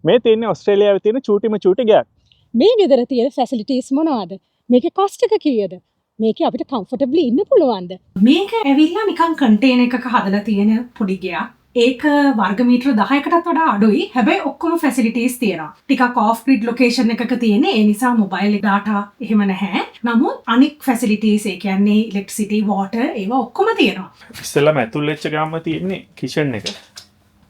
මේ තියෙන්නේ ඔස්ට්‍රේලියාවේ තියෙන චූටිම චූටි ගයක්. මේ ගෙදර තියෙන ෆැසිලිටිස් මොනවද? මේකේ කොස්ට් එක කීයද? මේකේ අපිට කම්ෆර්ටබ්ලි ඉන්න පුළුවන්ද? මේක ඇවිල්ලා නිකන් කන්ටේනර් එකක හදලා තියෙන පොඩි ගයක්. ඒක වර්ග මීටර 10කටත් වඩා අඩුයි. හැබැයි ඔක්කොම ෆැසිලිටිස් තියෙනවා. ටිකක් ඔෆ් ග්‍රිඩ් ලොකේෂන් එකක තියෙන. ඒ නිසා මොබයිල් ඩාටා එහෙම නැහැ. නමුත් අනික් ෆැසිලිටිස් ඒ කියන්නේ ඉලෙක්ට්‍රිසිටි, වෝටර් ඒවා ඔක්කොම තියෙනවා. ඉස්සෙල්ලාම ඇතුල් වෙච්ච ගාම තියෙන්නේ කිචන් එක.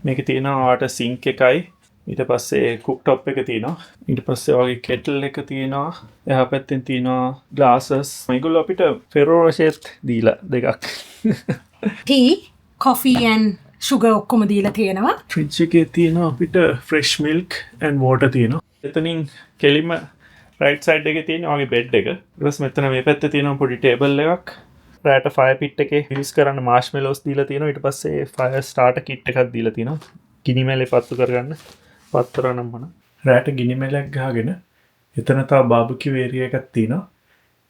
මේකේ තියෙනවා වාට සින්ක් එකයි. ඊට පස්සේ කුක් ටොප් එක තියෙනවා. ඊට පස්සේ වගේ කෙටල් එක තියෙනවා. එහා පැත්තෙන් තියෙනවා ග්ලාසස්. මේගොල්ලෝ අපිට ෆෙරෝ රොෂෙත් දීලා දෙකක්. ටී, කොෆි and sugar ඔක්කොම දීලා තියෙනවා. ෆ්‍රිජ් එකේ තියෙනවා අපිට ෆ්‍රෙෂ් මිල්ක් and water තියෙනවා. එතනින් කෙලිම රයිට් සයිඩ් එකේ තියෙන වගේ බෙඩ් එක. ඊට පස්සේ මෙතන මේ පැත්තේ තියෙනවා පොඩි ටේබල් එකක්. රෑට ෆයර් පිට් එකේ යූස් කරන්න මාෂ්මෙලෝස් දීලා තියෙනවා. ඊට පස්සේ ෆයර් ස්ටාර්ටර් කිට් එකක් දීලා තියෙනවා. ගිනි මැලේ පත්තු කරගන්න. පත්තරනම් මොන. රෑට ගිනි මැලයක් ගහගෙන එතන තව බාබකියු ඒරියා එකක් තියෙනවා.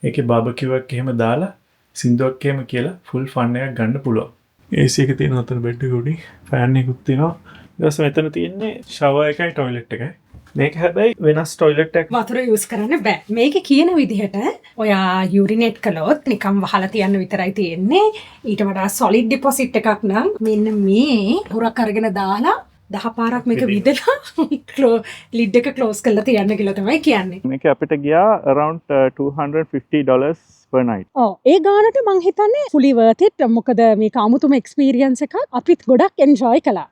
ඒකේ බාබකියු එකක් එහෙම දාලා සින්දුවක් එහෙම කියලා ෆුල් ෆන් එකක් ගන්න පුළුවන්. AC එක තියෙනවා අතන බෙඩ් එක උඩින්. ෆෑන් එකකුත් තියෙනවා. ඊට පස්සේ මෙතන තියෙන්නේ ෂවර් එකයි ටොයිලට් එකයි. මේක හැබැයි වෙනස් ටොයිලට් එකක්. වතුර යූස් කරන්න බෑ. මේක කියන විදිහට ඔයා යුරිනේට් කළොත් නිකම් වහලා තියන්න විතරයි තියෙන්නේ. ඊට වඩා සොලිඩ් ඩිපොසිට් එකක් නම් මෙන්න මේ හුරක් අරගෙන දාලා 10 පාරක් මේක විදලා ලිඩ් එක ක්ලෝස් කරලා තියන්න කියලා තමයි කියන්නේ. මේක අපිට ගියා around $250 per night. ඔව් ඒ ගානට මං හිතන්නේ fully worth it. මොකද මේක අමුතුම එක්ස්පීරියන්ස් එකක්. අපිත් ගොඩක් එන්ජොයි කළා.